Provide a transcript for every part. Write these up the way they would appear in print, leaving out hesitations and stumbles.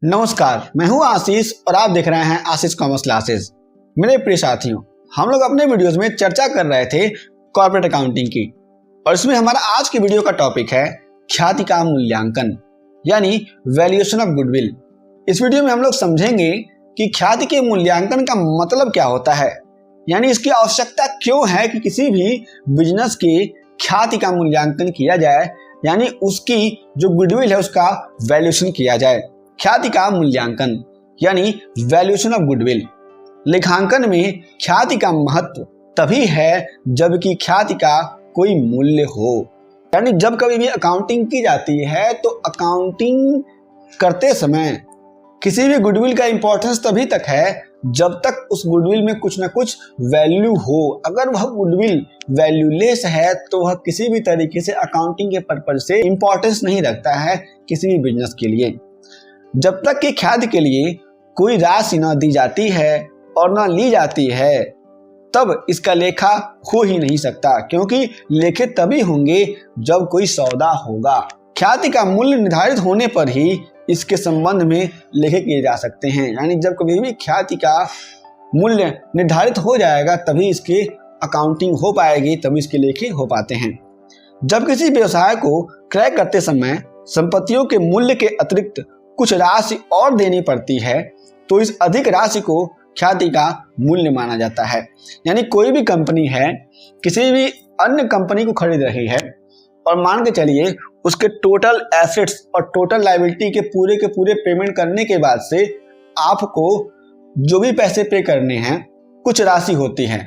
नमस्कार, मैं हूं आशीष और आप देख रहे हैं आशीष कॉमर्स क्लासेस। मेरे प्रिय साथियों, हम लोग अपने वीडियोस में चर्चा कर रहे थे कॉर्पोरेट अकाउंटिंग की और इसमें हमारा आज की वीडियो का टॉपिक है ख्याति का मूल्यांकन यानी वैल्यूएशन ऑफ गुडविल। इस वीडियो में हम लोग समझेंगे कि ख्याति के मूल्यांकन का मतलब क्या होता है, यानी इसकी आवश्यकता क्यों है कि किसी भी बिजनेस की ख्याति का मूल्यांकन किया जाए, यानी उसकी जो गुडविल है उसका वैल्यूएशन किया जाए। ख्याति का मूल्यांकन यानी वैल्यूएशन ऑफ गुडविल। लेखांकन में ख्याति का महत्व तभी है जबकि ख्याति का कोई मूल्य हो, यानी जब कभी भी अकाउंटिंग की जाती है तो अकाउंटिंग करते समय किसी भी गुडविल का इंपॉर्टेंस तभी तक है जब तक उस गुडविल में कुछ ना कुछ वैल्यू हो। अगर वह गुडविल वैल्यूलेस है तो वह किसी भी तरीके से अकाउंटिंग के पर्पज से इंपॉर्टेंस नहीं रखता है किसी भी बिजनेस के लिए। जब तक कि ख्याति के लिए कोई राशि न दी जाती है और न ली जाती है तब इसका लेखा हो ही नहीं सकता, क्योंकि लेखे तभी होंगे जब कोई सौदा होगा। ख्याति का मूल्य निर्धारित होने पर ही इसके संबंध में लेखे किए जा सकते हैं, यानी जब कभी भी ख्याति का मूल्य निर्धारित हो जाएगा तभी इसके अकाउंटिंग हो पाएगी, तभी इसके लेखे हो पाते हैं। जब किसी व्यवसाय को क्रय करते समय संपत्तियों के मूल्य के अतिरिक्त कुछ राशि और देनी पड़ती है तो इस अधिक राशि को ख्याति का मूल्य माना जाता है। यानी कोई भी कंपनी है किसी भी अन्य कंपनी को खरीद रही है और मान के चलिए उसके टोटल एसेट्स और टोटल लायबिलिटी के पूरे पेमेंट करने के बाद से आपको जो भी पैसे पे करने हैं कुछ राशि होती है,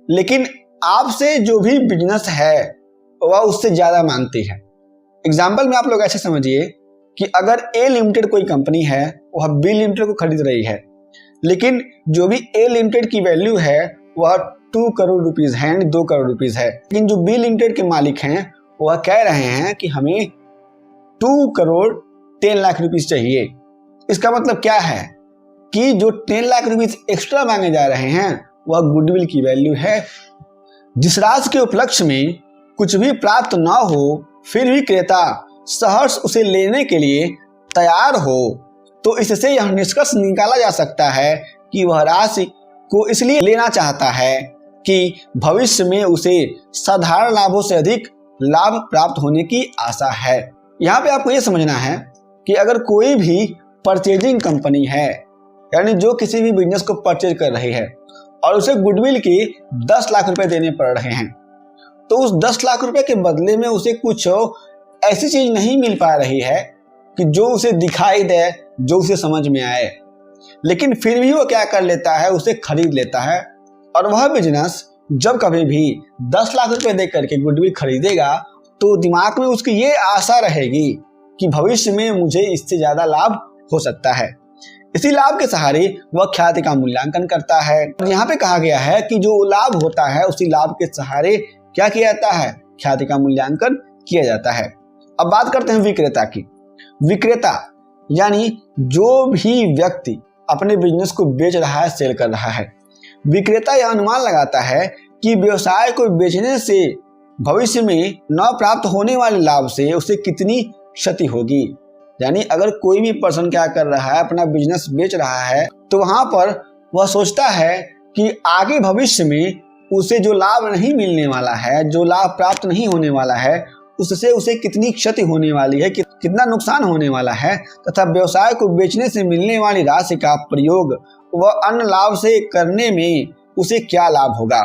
लेकिन आपसे जो भी बिजनेस है वह उससे ज्यादा मांगती है। एग्जाम्पल में आप लोग ऐसे समझिए कि अगर ए लिमिटेड कोई कंपनी है वह बी लिमिटेड को खरीद रही है, लेकिन जो भी ए लिमिटेड की वैल्यू है वह 2 करोड़ रुपीस है, 2 करोड़ रुपीस है, लेकिन जो बी लिमिटेड के मालिक हैं वह कह रहे हैं कि हमें 2 करोड़ 10 लाख रुपीस चाहिए। इसका मतलब क्या है कि जो 10 लाख रुपीस एक्स्ट्रा मांगे जा रहे हैं वह गुडविल की वैल्यू है। जिस राशि के उपलक्ष्य में कुछ भी प्राप्त ना हो फिर भी क्रेता सहर्ष उसे लेने के लिए तैयार हो तो इससे यह निष्कर्ष निकाला जा सकता है कि वह राशि को इसलिए लेना चाहता है कि भविष्य में उसे साधारण लाभों से अधिक लाभ प्राप्त होने की आशा है। यहाँ पे आपको यह समझना है कि अगर कोई भी परचेजिंग कंपनी है, यानी जो किसी भी बिजनेस को परचेज कर रही है और उसे गुडविल के 10 लाख रुपए देने पड़ रहे हैं, तो उस 10 लाख रुपए के बदले में उसे कुछ ऐसी चीज नहीं मिल पा रही है कि जो उसे दिखाई दे, जो उसे समझ में आए, लेकिन फिर भी वो क्या कर लेता है, उसे खरीद लेता है। और वह बिजनेस जब कभी भी 10 लाख रुपए दे करके गुडविल खरीदेगा तो दिमाग में उसकी ये आशा रहेगी कि भविष्य में मुझे इससे ज्यादा लाभ हो सकता है। इसी लाभ के सहारे वह ख्याति का मूल्यांकन करता है। यहाँ पे कहा गया है कि जो लाभ होता है उसी लाभ के सहारे क्या किया जाता है, ख्याति का मूल्यांकन किया जाता है। अब बात करते हैं विक्रेता की। विक्रेता यानी जो भी व्यक्ति अपने बिजनेस को बेच रहा है, सेल कर रहा है, विक्रेता यह अनुमान लगाता है कि व्यवसाय को बेचने से भविष्य में न प्राप्त होने वाले लाभ से उसे कितनी क्षति होगी। यानी अगर कोई भी पर्सन क्या कर रहा है, अपना बिजनेस बेच रहा है, तो वहां पर वह सोचता है कि आगे भविष्य में उसे जो लाभ नहीं मिलने वाला है, जो लाभ प्राप्त नहीं होने वाला है, उससे उसे कितनी क्षति होने वाली है, कितना नुकसान होने वाला है, तथा व्यवसाय को बेचने से मिलने वाली राशि का प्रयोग वह अन्य लाभ से करने में उसे क्या लाभ होगा।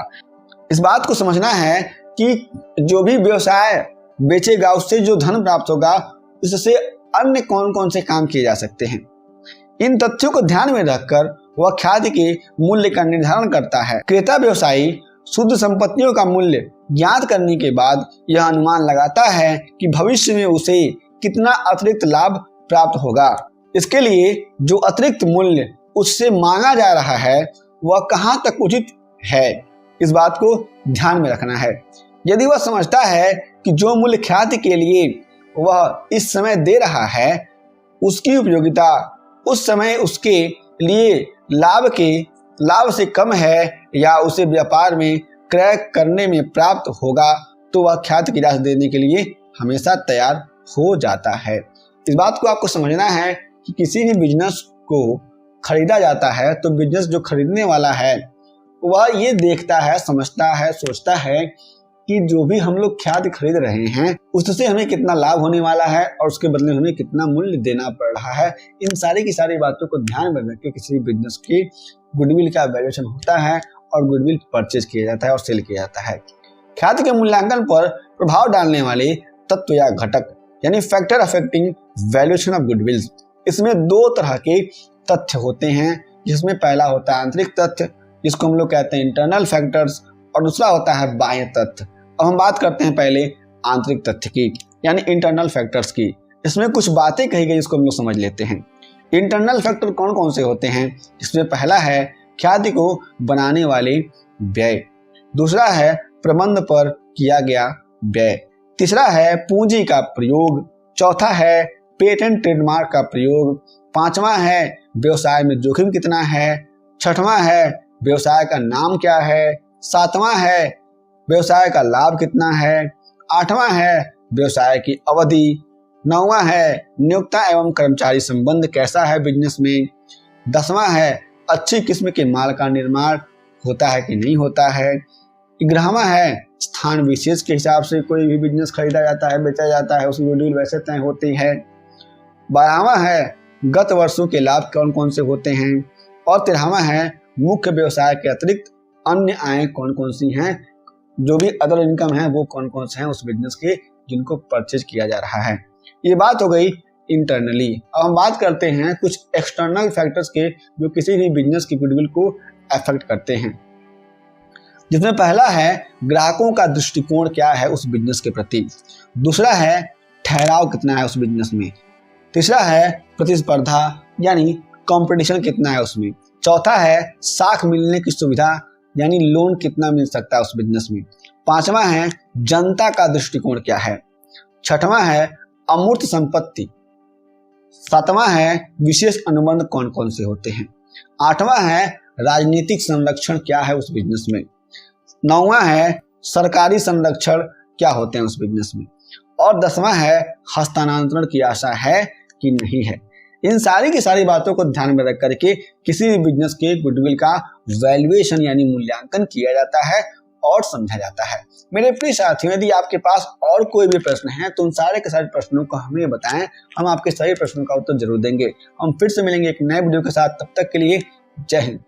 इस बात को समझना है कि जो भी व्यवसाय बेचेगा उससे जो धन प्राप्त होगा उससे अन्य कौन कौन से काम किए जा सकते हैं। इन तथ्यों को ध्यान में रखकर वह ख्याति के मूल्य का निर्धारण करता है। क्रेता व्यवसायी शुद्ध संपत्तियों का मूल्य ज्ञात करने के बाद यह अनुमान लगाता है कि भविष्य में उसे कितना अतिरिक्त लाभ प्राप्त होगा। इसके लिए जो अतिरिक्त मूल्य उससे मांगा जा रहा है वह कहां तक उचित है, इस बात को ध्यान में रखना है। यदि वह समझता है कि जो मूल्य ख्याति के लिए वह इस समय दे रहा है उसकी उपयोगिता उस समय उसके लिए लाभ से कम है या उसे व्यापार में क्रय करने में प्राप्त होगा, तो वह ख्याति की राशि देने के लिए हमेशा तैयार हो जाता है। इस बात को आपको समझना है कि किसी भी बिजनेस को खरीदा जाता है तो बिजनेस जो खरीदने वाला है वह ये देखता है, समझता है, सोचता है कि जो भी हम लोग खाद्य खरीद रहे हैं उससे हमें कितना लाभ होने वाला है और उसके बदले हमें कितना मूल्य देना पड़ रहा है। इन सारी की सारी बातों को ध्यान में रख के किसी बिजनेस की गुडविल का वैल्यूएशन होता है और गुडविल परचेज किया जाता है और सेल किया जाता है। ख्याति के मूल्यांकन पर प्रभाव डालने वाले तत्व या घटक यानी factor affecting valuation of goodwill, इसमें दो तरह के तथ्य होते हैं, जिसमें पहला होता है आंतरिक तथ्य जिसको हम लोग कहते हैं इंटरनल फैक्टर्स और दूसरा होता है बाह्य तथ्य। अब हम बात करते हैं पहले आंतरिक तथ्य की यानी इंटरनल फैक्टर्स की। इसमें कुछ बातें कही गई जिसको हम लोग समझ लेते हैं। इंटरनल फैक्टर कौन कौन से होते हैं? इसमें पहला है खाद्य को बनाने वाले व्यय, दूसरा है प्रबंध पर किया गया व्यय, तीसरा है पूंजी का प्रयोग, चौथा है पेटेंट ट्रेडमार्क का प्रयोग, पांचवा है व्यवसाय में जोखिम कितना है, छठवां है व्यवसाय का नाम क्या है, सातवां है व्यवसाय का लाभ कितना है, आठवां है व्यवसाय की अवधि, नौवां है नियोक्ता एवं कर्मचारी संबंध कैसा है बिजनेस में, दसवां है अच्छी किस्म के माल का निर्माण होता है कि नहीं होता है, 11वां है स्थान विशेष के हिसाब से कोई भी बिजनेस खरीदा जाता है, बेचा जाता है, उसकी गुडविल वैसे तय होती है, 12वां है गत वर्षों के लाभ कौन कौन से होते हैं और 13वां है मुख्य व्यवसाय के अतिरिक्त अन्य आय कौन कौन सी हैं, जो भी अदर इनकम है वो कौन कौन से हैं उस बिजनेस के जिनको परचेज किया जा रहा है। ये बात हो गई इंटरनली। अब हम बात करते हैं कुछ एक्सटर्नल फैक्टर्स के जो किसी भी बिजनेस की गुडविल को अफेक्ट करते हैं, जिसमें पहला है ग्राहकों का दृष्टिकोण क्या है उस बिजनेस के प्रति, दूसरा है ठहराव कितना है उस बिजनेस में, तीसरा है प्रतिस्पर्धा यानी कंपटीशन कितना है उसमें, चौथा है साख मिलने की सुविधा यानी लोन कितना मिल सकता है उस बिजनेस में, पांचवा है जनता का दृष्टिकोण क्या है, छठवां है अमूर्त संपत्ति, सातवां है विशेष अनुबंध कौन कौन से होते हैं, आठवां है राजनीतिक संरक्षण क्या है उस बिजनेस में, नौवां है सरकारी संरक्षण क्या होते हैं उस बिजनेस में और 10वां है हस्तांतरण की आशा है कि नहीं है। इन सारी की सारी बातों को ध्यान में रख करके किसी भी बिजनेस के गुडविल का वैल्यूएशन यानी मूल्यांकन किया जाता है और समझा जाता है। मेरे प्रिय साथियों, यदि आपके पास और कोई भी प्रश्न है तो उन सारे के सारे प्रश्नों को हमें बताएं, हम आपके सभी प्रश्नों का उत्तर जरूर देंगे। हम फिर से मिलेंगे एक नए वीडियो के साथ, तब तक के लिए जय हिंद।